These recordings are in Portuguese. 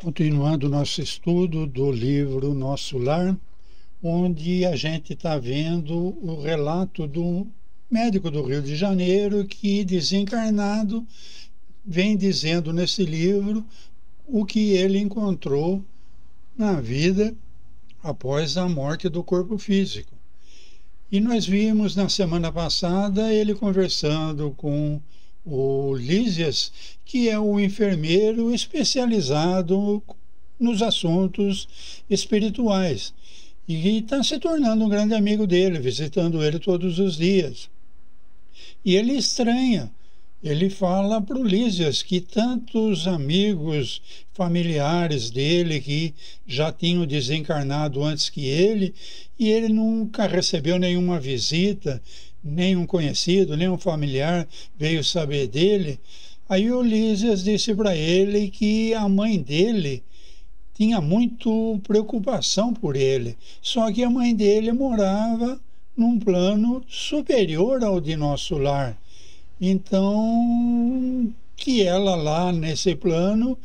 Continuando nosso estudo do livro Nosso Lar, onde a gente está vendo o relato do médico do Rio de Janeiro que, desencarnado, vem dizendo nesse livro o que ele encontrou na vida após a morte do corpo físico. E nós vimos na semana passada ele conversando com o Lísias, que é um enfermeiro especializado nos assuntos espirituais. E está se tornando um grande amigo dele, visitando ele todos os dias. E ele estranha. Ele fala para o Lísias que tantos amigos, familiares dele que já tinham desencarnado antes que ele, e ele nunca recebeu nenhuma visita, nenhum conhecido, nenhum familiar veio saber dele. Aí o Lísias disse para ele que a mãe dele tinha muito preocupação por ele, só que a mãe dele morava num plano superior ao de Nosso Lar. Então, que ela lá nesse plano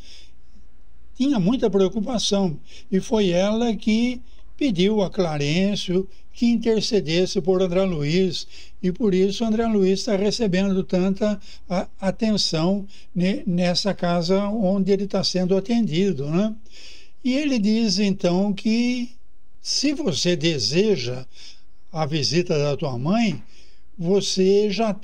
tinha muita preocupação. E foi ela que pediu a Clarencio que intercedesse por André Luiz. E por isso André Luiz está recebendo tanta atenção nessa casa onde ele está sendo atendido, né? E ele diz então que se você deseja a visita da tua mãe, você já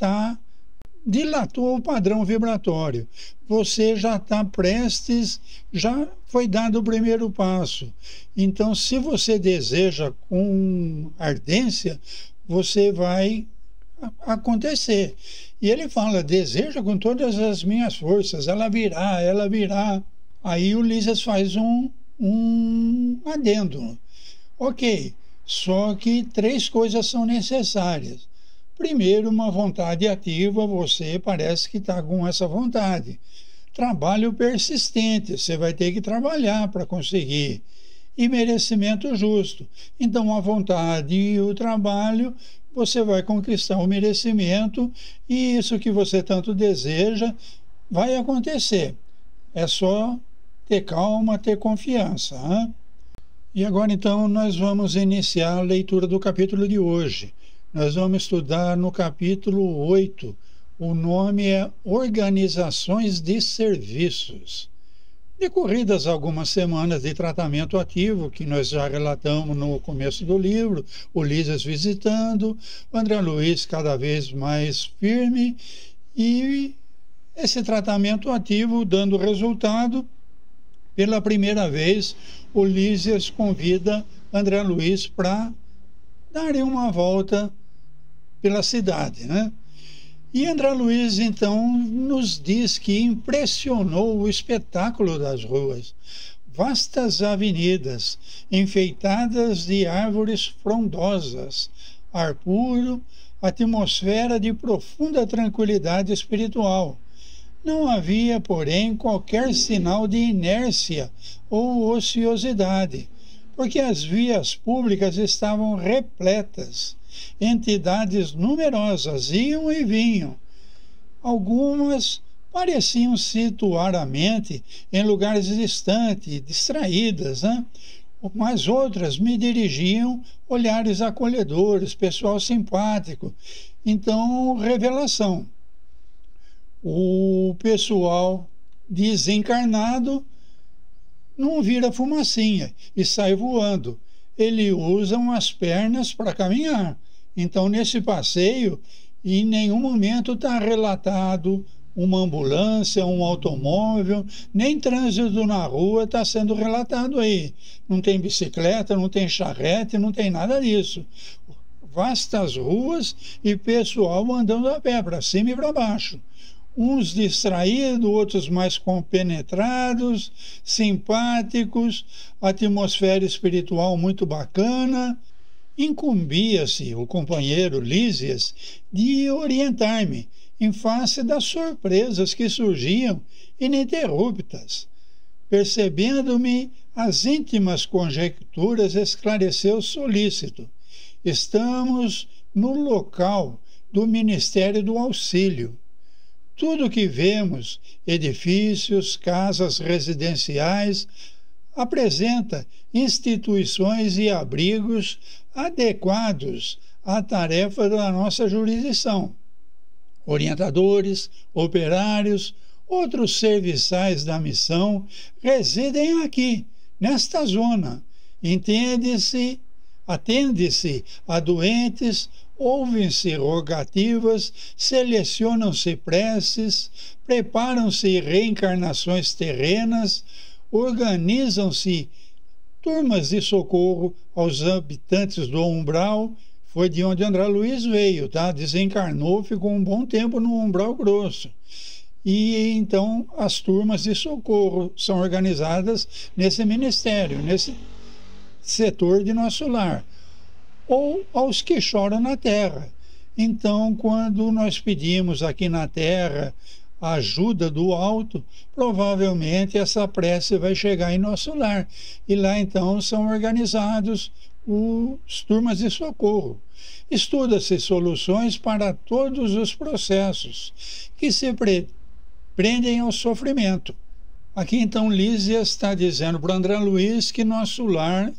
dilatou o padrão vibratório. Você já está prestes, já foi dado o primeiro passo. Então, se você deseja com ardência, você vai acontecer. E ele fala, deseja com todas as minhas forças, ela virá, ela virá. Aí o Lísias faz um adendo. Ok, só que 3 coisas são necessárias. Primeiro, uma vontade ativa, você parece que está com essa vontade. Trabalho persistente, você vai ter que trabalhar para conseguir. E merecimento justo. Então, a vontade e o trabalho, você vai conquistar o merecimento e isso que você tanto deseja vai acontecer. É só ter calma, ter confiança. Hein? E agora, então, nós vamos iniciar a leitura do capítulo de hoje. Nós vamos estudar no capítulo 8. O nome é Organizações de Serviços. Decorridas algumas semanas de tratamento ativo, que nós já relatamos no começo do livro, o Lísias visitando, o André Luiz cada vez mais firme, e esse tratamento ativo dando resultado, pela primeira vez, o Lísias convida André Luiz para darem uma volta pela cidade, né? E André Luiz, então, nos diz que impressionou o espetáculo das ruas. Vastas avenidas, enfeitadas de árvores frondosas, ar puro, atmosfera de profunda tranquilidade espiritual. Não havia, porém, qualquer sinal de inércia ou ociosidade, porque as vias públicas estavam repletas. Entidades numerosas iam e vinham. Algumas pareciam situar a mente em lugares distantes, distraídas, né? Mas outras me dirigiam olhares acolhedores, pessoal simpático. Então, revelação. O pessoal desencarnado não vira fumacinha e sai voando. Eles usam as pernas para caminhar. Então, nesse passeio, em nenhum momento está relatado uma ambulância, um automóvel, nem trânsito na rua está sendo relatado aí. Não tem bicicleta, não tem charrete, não tem nada disso. Vastas ruas e pessoal andando a pé, para cima e para baixo. Uns distraídos, outros mais compenetrados, simpáticos, atmosfera espiritual muito bacana. Incumbia-se o companheiro Lísias de orientar-me em face das surpresas que surgiam ininterruptas. Percebendo-me as íntimas conjecturas, esclareceu solícito. Estamos no local do Ministério do Auxílio. Tudo que vemos, edifícios, casas residenciais, apresenta instituições e abrigos adequados à tarefa da nossa jurisdição. Orientadores, operários, outros serviçais da missão residem aqui, nesta zona. Atende-se a doentes, ouvem-se rogativas, selecionam-se preces, preparam-se reencarnações terrenas, organizam-se turmas de socorro aos habitantes do umbral. Foi de onde André Luiz veio, tá? Desencarnou, ficou um bom tempo no umbral grosso. E então as turmas de socorro são organizadas nesse ministério, nesse setor de nosso lar, ou aos que choram na terra. Então, quando nós pedimos aqui na terra a ajuda do alto, provavelmente essa prece vai chegar em nosso lar. E lá então são organizados as turmas de socorro. Estuda-se soluções para todos os processos que se prendem ao sofrimento. Aqui então Lísia está dizendo para André Luiz que nosso lar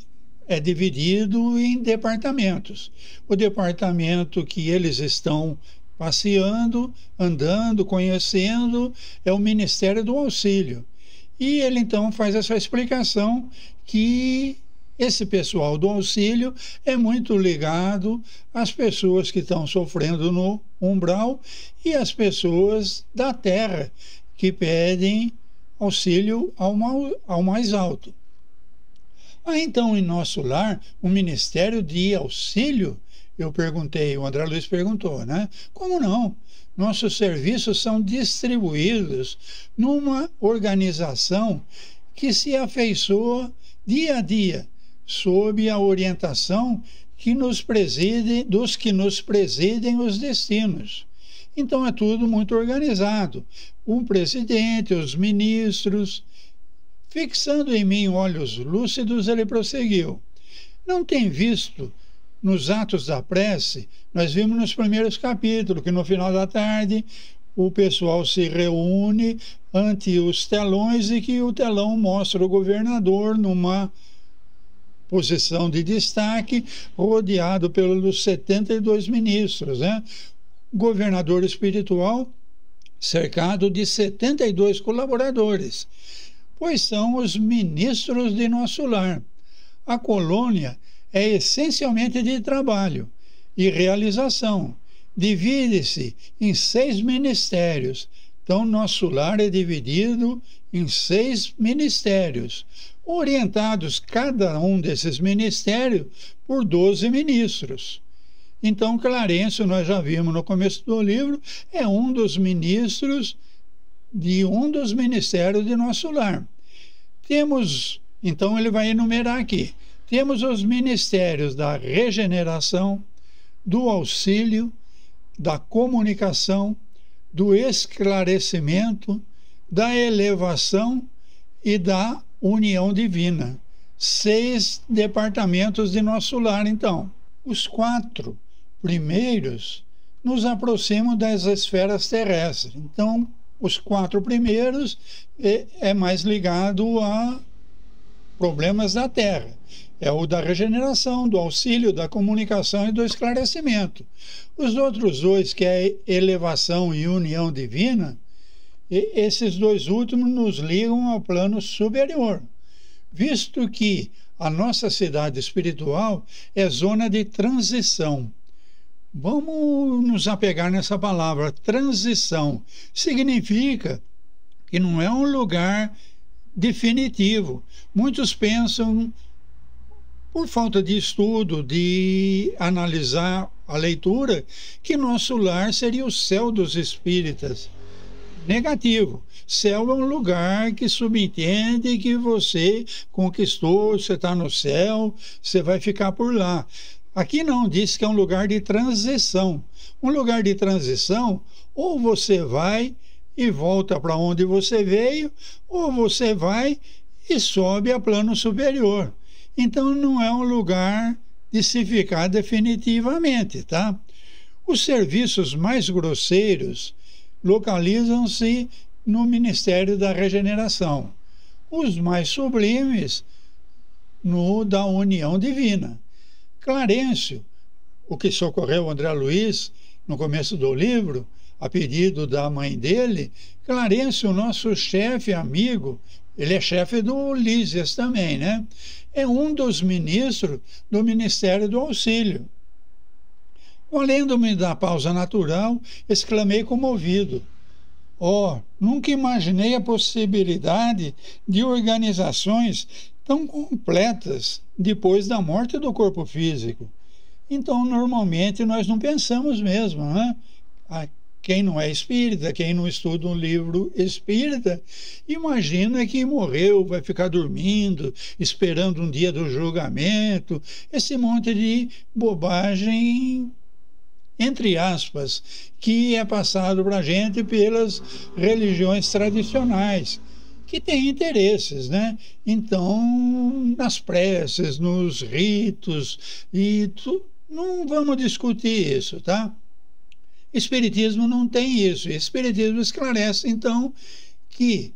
é dividido em departamentos. O departamento que eles estão passeando, andando, conhecendo, é o Ministério do Auxílio. E ele então faz essa explicação que esse pessoal do auxílio é muito ligado às pessoas que estão sofrendo no umbral e às pessoas da terra que pedem auxílio ao mais alto. Então, em nosso lar, o Ministério de Auxílio, eu perguntei, o André Luiz perguntou, né? Como não? Nossos serviços são distribuídos numa organização que se afeiçoa dia a dia, sob a orientação dos que nos presidem os destinos. Então é tudo muito organizado. O presidente, os ministros. Fixando em mim olhos lúcidos, ele prosseguiu. Não tem visto nos atos da prece, nós vimos nos primeiros capítulos, que no final da tarde o pessoal se reúne ante os telões e que o telão mostra o governador numa posição de destaque, rodeado pelos 72 ministros, né? Governador espiritual cercado de 72 colaboradores, pois são os ministros de nosso lar. A colônia é essencialmente de trabalho e realização. Divide-se em 6 ministérios. Então, nosso lar é dividido em 6 ministérios, orientados cada um desses ministérios por 12 ministros. Então, Clarencio, nós já vimos no começo do livro, é um dos ministros de um dos ministérios de nosso lar. Temos, então ele vai enumerar aqui, temos os ministérios da regeneração, do auxílio, da comunicação, do esclarecimento, da elevação e da união divina. 6 departamentos de nosso lar, então. Os 4 primeiros nos aproximam das esferas terrestres. Então, os 4 primeiros é mais ligado a problemas da Terra. É o da regeneração, do auxílio, da comunicação e do esclarecimento. Os outros 2, que é elevação e união divina, esses 2 últimos nos ligam ao plano superior, visto que a nossa cidade espiritual é zona de transição. Vamos nos apegar nessa palavra, transição. Significa que não é um lugar definitivo. Muitos pensam, por falta de estudo, de analisar a leitura, que nosso lar seria o céu dos espíritas. Negativo. Céu é um lugar que subentende que você conquistou, você está no céu, você vai ficar por lá. Aqui não, diz que é um lugar de transição. Um lugar de transição, ou você vai e volta para onde você veio, ou você vai e sobe a plano superior. Então não é um lugar de se ficar definitivamente, tá? Os serviços mais grosseiros localizam-se no ministério da regeneração. Os mais sublimes no da união divina. Clarencio, o que socorreu André Luiz no começo do livro, a pedido da mãe dele, Clarencio, nosso chefe amigo, ele é chefe do Lísias também, né? É um dos ministros do Ministério do Auxílio. Valendo-me da pausa natural, exclamei comovido: oh, nunca imaginei a possibilidade de organizações tão completas depois da morte do corpo físico. Então, normalmente, nós não pensamos mesmo, né? Quem não é espírita, quem não estuda um livro espírita, imagina que morreu, vai ficar dormindo, esperando um dia do julgamento, esse monte de bobagem, entre aspas, que é passado para a gente pelas religiões tradicionais, que têm interesses, né? Então, nas preces, nos ritos, não vamos discutir isso, tá? Espiritismo não tem isso. Espiritismo esclarece, então, que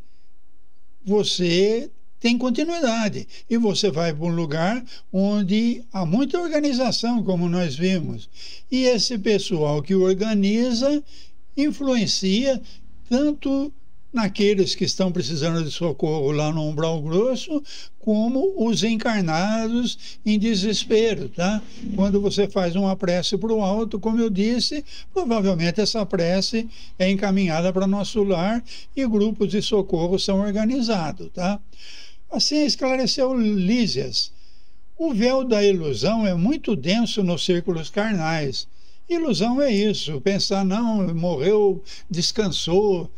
você tem continuidade e você vai para um lugar onde há muita organização, como nós vimos. E esse pessoal que organiza influencia tanto naqueles que estão precisando de socorro lá no umbral grosso, como os encarnados em desespero, tá? Quando você faz uma prece para o alto, como eu disse, provavelmente essa prece é encaminhada para nosso lar e grupos de socorro são organizados, tá? Assim esclareceu Lísias. O véu da ilusão é muito denso nos círculos carnais. Ilusão é isso, pensar, não, morreu, descansou.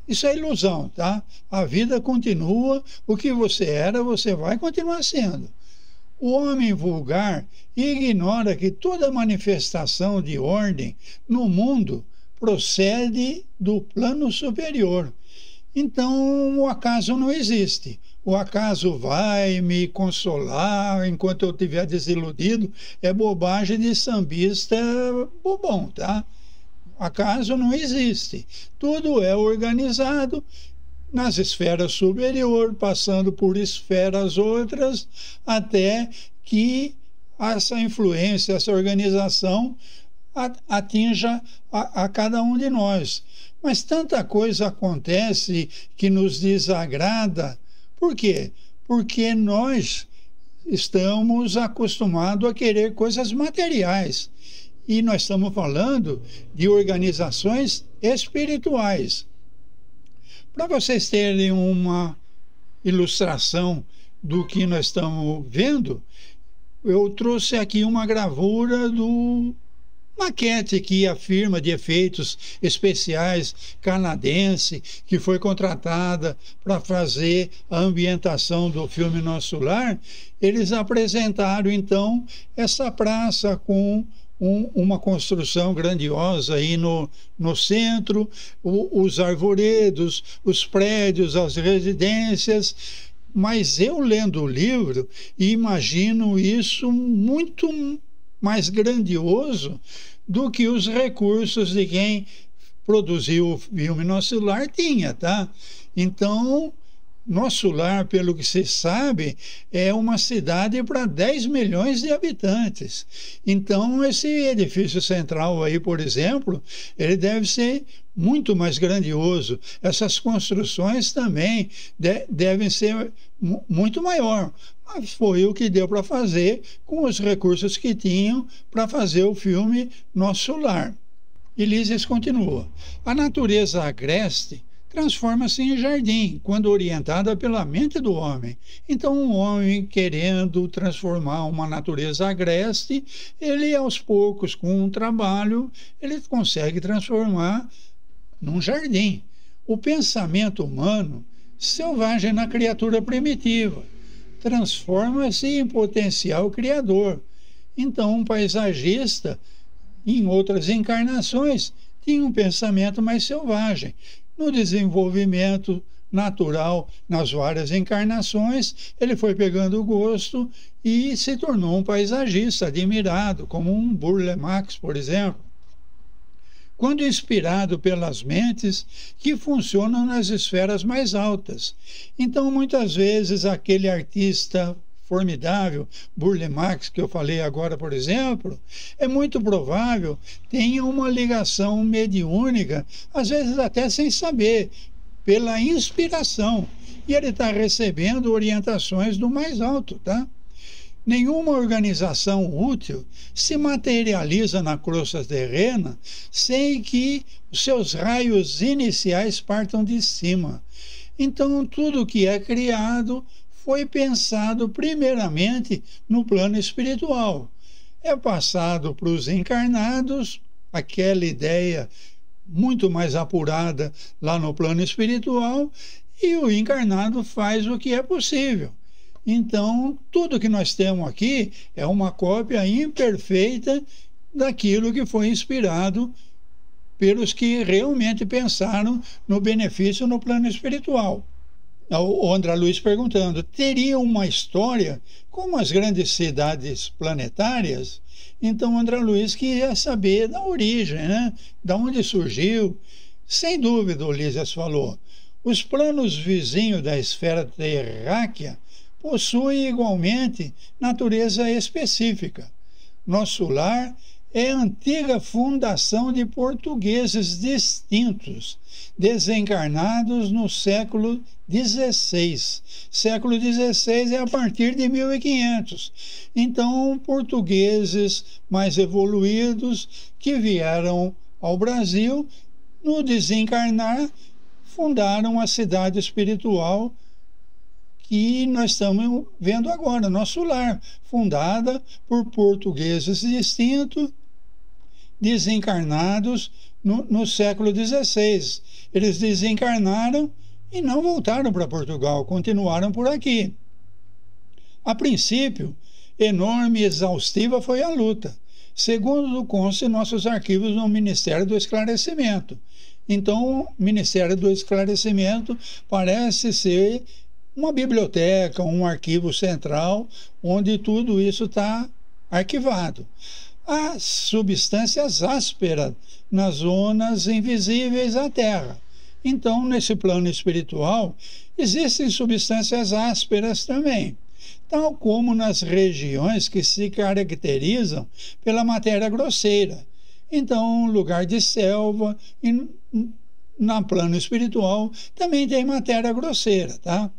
Isso é ilusão, tá? A vida continua, o que você era, você vai continuar sendo. O homem vulgar ignora que toda manifestação de ordem no mundo procede do plano superior. Então, o acaso não existe. O acaso vai me consolar enquanto eu estiver desiludido. É bobagem de sambista bobão, tá? Acaso não existe. Tudo é organizado nas esferas superiores, passando por esferas outras, até que essa influência, essa organização atinja a cada um de nós. Mas tanta coisa acontece que nos desagrada. Por quê? Porque nós estamos acostumados a querer coisas materiais. E nós estamos falando de organizações espirituais. Para vocês terem uma ilustração do que nós estamos vendo, eu trouxe aqui uma gravura do maquete que a firma de efeitos especiais canadense, que foi contratada para fazer a ambientação do filme Nosso Lar, eles apresentaram então essa praça com uma construção grandiosa aí no centro, os arvoredos, os prédios, as residências. Mas eu, lendo o livro, imagino isso muito mais grandioso do que os recursos de quem produziu o filme Nosso Lar tinha, tá? Então, Nosso Lar, pelo que se sabe, é uma cidade para 10 milhões de habitantes. Então, esse edifício central aí, por exemplo, ele deve ser muito mais grandioso. Essas construções também devem ser muito maior. Mas foi o que deu para fazer com os recursos que tinham para fazer o filme Nosso Lar. E Lísias continua. A natureza agreste transforma-se em jardim, quando orientada pela mente do homem. Então, um homem querendo transformar uma natureza agreste, ele, aos poucos, com um trabalho, ele consegue transformar num jardim. O pensamento humano, selvagem na criatura primitiva, transforma-se em potencial criador. Então, um paisagista, em outras encarnações, tinha um pensamento mais selvagem. No desenvolvimento natural, nas várias encarnações, ele foi pegando o gosto e se tornou um paisagista admirado, como um Burle Marx, por exemplo. quando inspirado pelas mentes que funcionam nas esferas mais altas. Então, muitas vezes, aquele artista formidável, Burle Marx, que eu falei agora, por exemplo, é muito provável tenha uma ligação mediúnica, às vezes até sem saber, pela inspiração. E ele está recebendo orientações do mais alto, tá? Nenhuma organização útil se materializa na crosta terrena sem que os seus raios iniciais partam de cima. Então, tudo que é criado foi pensado primeiramente no plano espiritual. É passado para os encarnados, aquela ideia muito mais apurada lá no plano espiritual, e o encarnado faz o que é possível. Então, tudo que nós temos aqui é uma cópia imperfeita daquilo que foi inspirado pelos que realmente pensaram no benefício no plano espiritual. O André Luiz perguntando, teria uma história como as grandes cidades planetárias? Então, o André Luiz queria saber da origem, né? Da onde surgiu. Sem dúvida, o Lísias falou, os planos vizinhos da esfera terráquea possuem igualmente natureza específica. Nosso lar é a antiga fundação de portugueses distintos, desencarnados no século XVI. Século XVI é a partir de 1500. Então, portugueses mais evoluídos que vieram ao Brasil, no desencarnar, fundaram a cidade espiritual que nós estamos vendo agora, nosso lar, fundada por portugueses distintos, desencarnados no século XVI. Eles desencarnaram e não voltaram para Portugal, continuaram por aqui. A princípio, enorme e exaustiva foi a luta, segundo consta em nossos arquivos no Ministério do Esclarecimento. Então, o Ministério do Esclarecimento parece ser uma biblioteca, um arquivo central, onde tudo isso está arquivado. Há substâncias ásperas nas zonas invisíveis à Terra. Então, nesse plano espiritual, existem substâncias ásperas também, tal como nas regiões que se caracterizam pela matéria grosseira. Então, lugar de selva, e no plano espiritual também tem matéria grosseira, tá?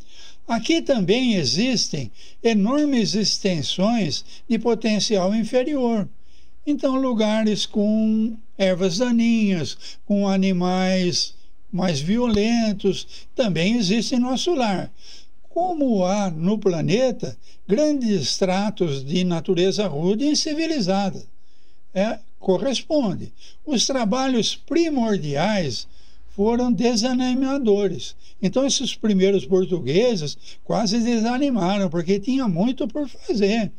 Aqui também existem enormes extensões de potencial inferior. Então, lugares com ervas daninhas, com animais mais violentos, também existem em nosso lar. Como há no planeta grandes tratos de natureza rude e incivilizada. Corresponde. Os trabalhos primordiais foram desanimadores. Então, esses primeiros portugueses quase desanimaram, porque tinha muito por fazer,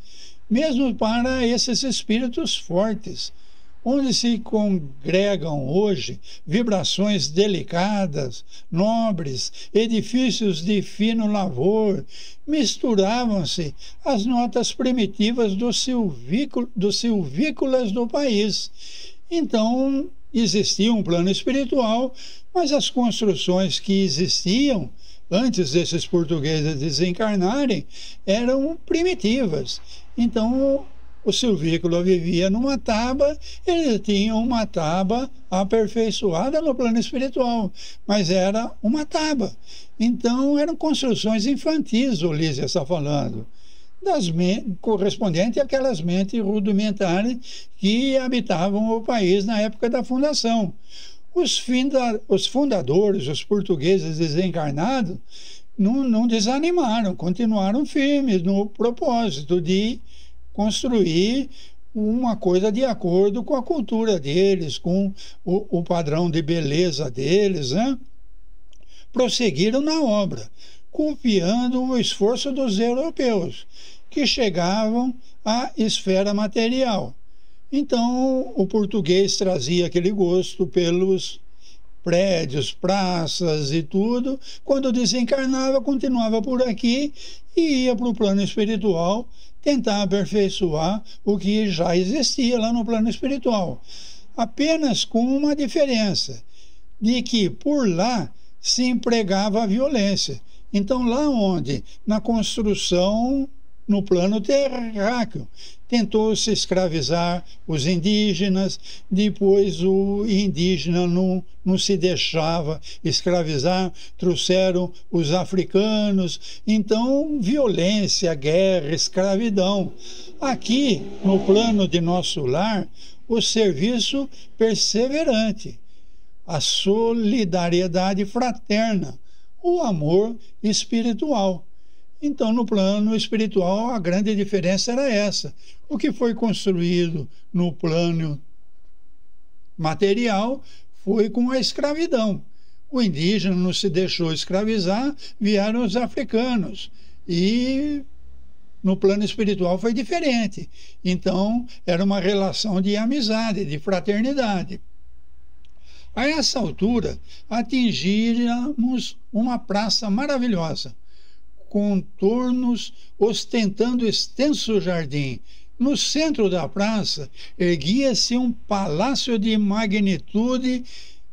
mesmo para esses espíritos fortes, onde se congregam hoje vibrações delicadas, nobres, edifícios de fino lavor, misturavam-se as notas primitivas dos silvícolas do país. Então, existia um plano espiritual, mas as construções que existiam antes desses portugueses desencarnarem eram primitivas. Então, o silvícola vivia numa taba, ele tinha uma taba aperfeiçoada no plano espiritual, mas era uma taba. Então, eram construções infantis, o Lísias está falando, correspondente àquelas mentes rudimentares que habitavam o país na época da fundação. Os fundadores, os portugueses desencarnados, não desanimaram, continuaram firmes no propósito de construir uma coisa de acordo com a cultura deles, com o padrão de beleza deles, né? Prosseguiram na obra, copiando o esforço dos europeus, que chegavam à esfera material. Então, o português trazia aquele gosto pelos prédios, praças e tudo. Quando desencarnava, continuava por aqui e ia para o plano espiritual tentar aperfeiçoar o que já existia lá no plano espiritual. apenas com uma diferença, de que por lá se empregava a violência. Então, lá onde, na construção, no plano terráqueo, tentou-se escravizar os indígenas, depois o indígena não se deixava escravizar, trouxeram os africanos, então violência, guerra, escravidão. Aqui, no plano de nosso lar, o serviço perseverante, a solidariedade fraterna, o amor espiritual. Então, no plano espiritual, a grande diferença era essa. O que foi construído no plano material foi com a escravidão. O indígena não se deixou escravizar, vieram os africanos. E no plano espiritual foi diferente. Então, era uma relação de amizade, de fraternidade. A essa altura, atingíamos uma praça maravilhosa, contornos ostentando extenso jardim. No centro da praça, erguia-se um palácio de magnitude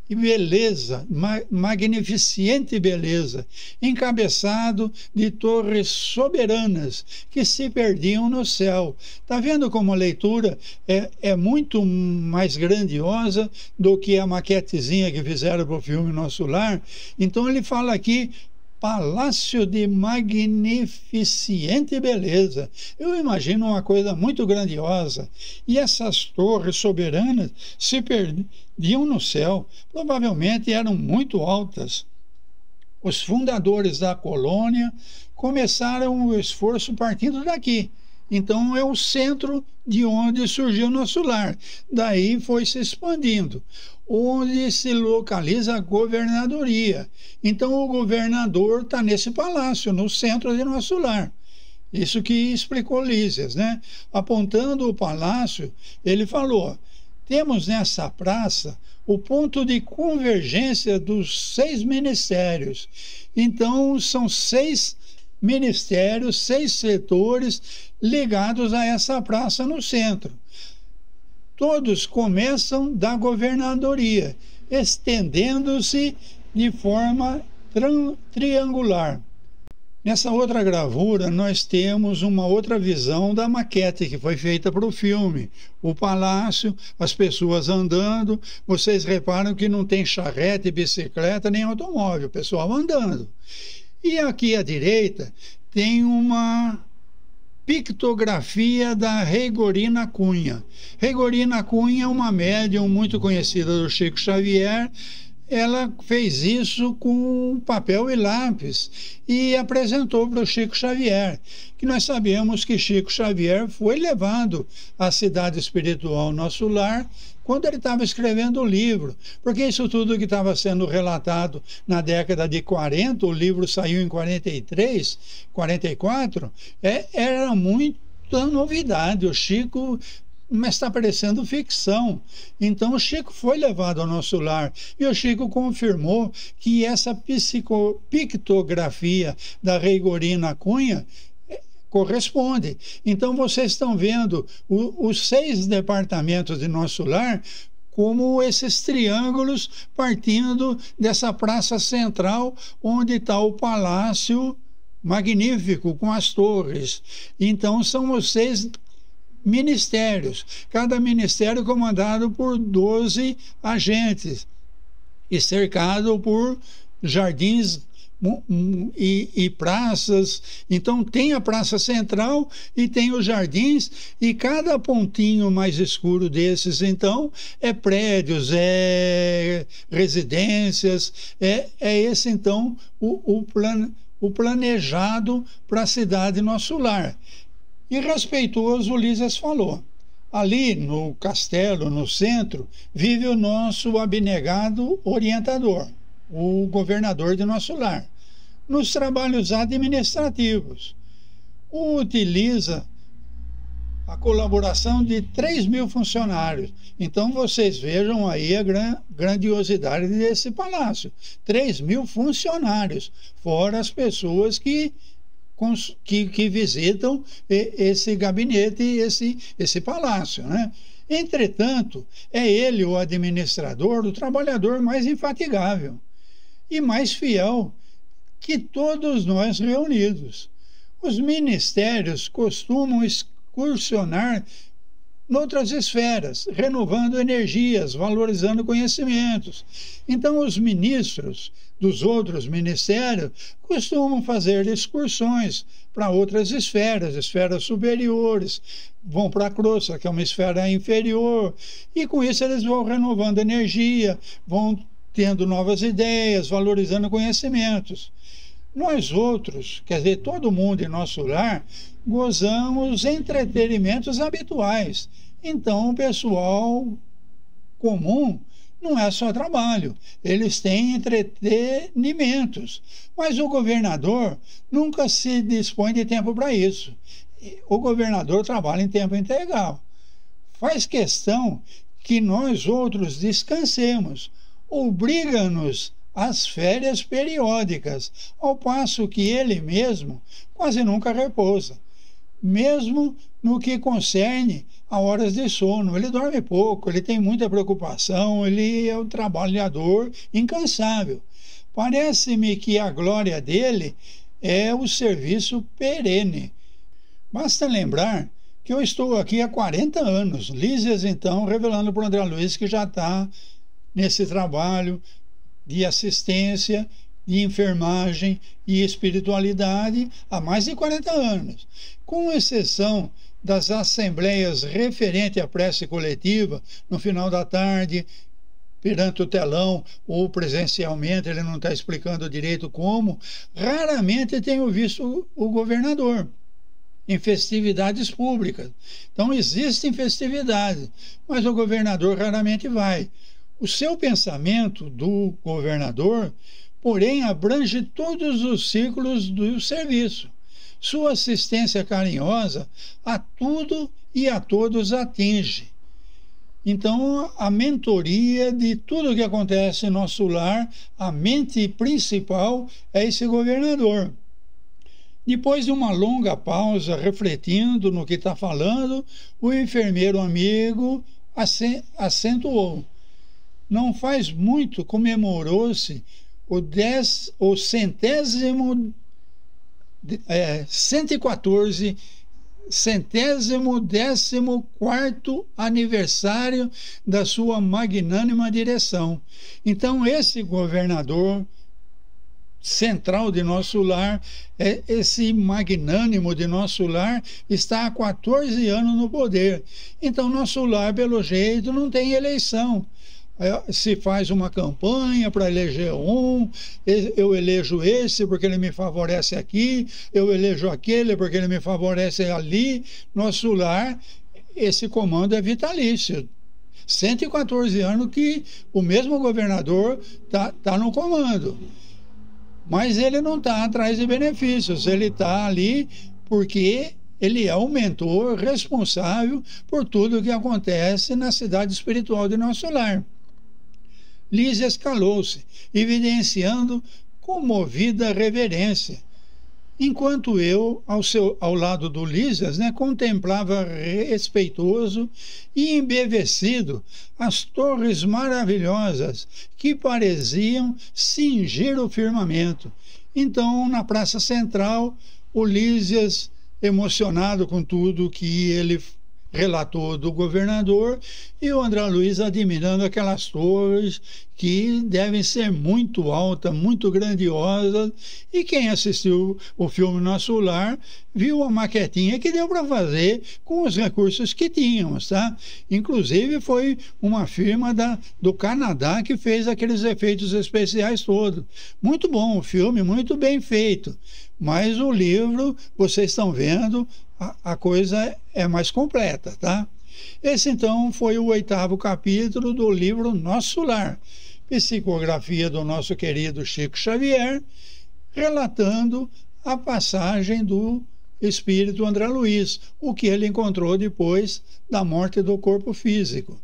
e beleza, magnificente beleza, encabeçado de torres soberanas que se perdiam no céu. Está vendo como a leitura é muito mais grandiosa do que a maquetezinha que fizeram para o filme Nosso Lar? Então ele fala aqui, palácio de magnificente beleza. Eu imagino uma coisa muito grandiosa. E essas torres soberanas se perdiam no céu. Provavelmente eram muito altas. Os fundadores da colônia começaram o esforço partindo daqui. Então é o centro de onde surgiu Nosso Lar. Daí foi se expandindo, onde se localiza a governadoria. Então o governador está nesse palácio, no centro de Nosso Lar. Isso que explicou Lísias, né? Apontando o palácio, ele falou: temos nessa praça o ponto de convergência dos 6 ministérios. Então são 6 ministérios, 6 setores ligados a essa praça no centro. Todos começam da governadoria, estendendo-se de forma triangular. Nessa outra gravura, nós temos uma outra visão da maquete que foi feita para o filme. O palácio, as pessoas andando. Vocês reparam que não tem charrete, bicicleta, nem automóvel, o pessoal andando. E aqui à direita tem uma pictografia da Reigorina Cunha. Reigorina Cunha é uma médium muito conhecida do Chico Xavier. Ela fez isso com papel e lápis e apresentou para o Chico Xavier, que nós sabemos que Chico Xavier foi levado à cidade espiritual Nosso Lar quando ele estava escrevendo o livro, porque isso tudo que estava sendo relatado na década de 40, o livro saiu em 43, 44, era muita novidade. O Chico... mas está parecendo ficção. Então o Chico foi levado ao Nosso Lar e o Chico confirmou que essa pictografia da Reigorina Cunha corresponde. Então vocês estão vendo os 6 departamentos de Nosso Lar como esses triângulos partindo dessa praça central onde está o palácio magnífico com as torres. Então são os 6 ministérios, cada ministério comandado por 12 agentes e cercado por jardins e praças. Então tem a praça central e tem os jardins, e cada pontinho mais escuro desses então é prédios, é residências, é esse então o planejado para a cidade Nosso Lar. E respeitoso, Lísias falou: ali no castelo, no centro, vive o nosso abnegado orientador, o governador de Nosso Lar, nos trabalhos administrativos. Utiliza a colaboração de 3.000 funcionários. Então vocês vejam aí a grandiosidade desse palácio. 3.000 funcionários, fora as pessoas que visitam esse gabinete, esse palácio, né? Entretanto, é ele o administrador, o trabalhador mais infatigável e mais fiel que todos nós reunidos. Os ministérios costumam excursionar noutras esferas, renovando energias, valorizando conhecimentos. Então, os ministros dos outros ministérios costumam fazer excursões para outras esferas, esferas superiores, vão para a crosta, que é uma esfera inferior, e com isso eles vão renovando energia, vão tendo novas ideias, valorizando conhecimentos. Nós outros, quer dizer, todo mundo em nosso lar, gozamos entretenimentos habituais. Então, o pessoal comum não é só trabalho, eles têm entretenimentos. Mas o governador nunca se dispõe de tempo para isso. O governador trabalha em tempo integral. Faz questão que nós outros descansemos, obriga-nos às férias periódicas, ao passo que ele mesmo quase nunca repousa, mesmo no que concerne a horas de sono. Ele dorme pouco, ele tem muita preocupação, ele é um trabalhador incansável. Parece-me que a glória dele é o serviço perene. Basta lembrar que eu estou aqui há 40 anos. Lísias, então, revelando para o André Luiz que já está nesse trabalho de assistência, de enfermagem e espiritualidade há mais de 40 anos. Com exceção das assembleias referentes à prece coletiva, no final da tarde, perante o telão ou presencialmente, ele não está explicando direito como, raramente tenho visto o governador em festividades públicas. Então, existem festividades, mas o governador raramente vai. O seu pensamento do governador, porém, abrange todos os círculos do serviço. Sua assistência carinhosa a tudo e a todos atinge. Então, a mentoria de tudo que acontece em nosso lar, a mente principal é esse governador. Depois de uma longa pausa, refletindo no que está falando, o enfermeiro amigo acentuou. Não faz muito comemorou-se o 114, 114º aniversário da sua magnânima direção. Então, esse governador central de nosso lar, esse magnânimo de nosso lar, está há 14 anos no poder. Então, nosso lar, pelo jeito, não tem eleição. Se faz uma campanha para eleger um, eu elejo esse porque ele me favorece aqui, eu elejo aquele porque ele me favorece ali. Nosso lar, esse comando é vitalício. 114 anos que o mesmo governador tá no comando. Mas ele não está atrás de benefícios, ele está ali porque ele é o mentor responsável por tudo o que acontece na cidade espiritual de nosso lar. Lísias calou-se, evidenciando comovida reverência, enquanto eu, ao lado do Lísias, contemplava respeitoso e embevecido as torres maravilhosas que pareciam cingir o firmamento. Então, na praça central, o Lísias, emocionado com tudo que ele relator do governador, e o André Luiz admirando aquelas torres que devem ser muito altas, muito grandiosas, e quem assistiu o filme Nosso Lar viu a maquetinha que deu para fazer com os recursos que tínhamos, tá? Inclusive foi uma firma do Canadá que fez aqueles efeitos especiais todos. Muito bom o filme, muito bem feito, mas o livro, vocês estão vendo, a coisa é mais completa, tá? Esse, então, foi o 8º capítulo do livro Nosso Lar, psicografia do nosso querido Chico Xavier, relatando a passagem do espírito André Luiz, o que ele encontrou depois da morte do corpo físico.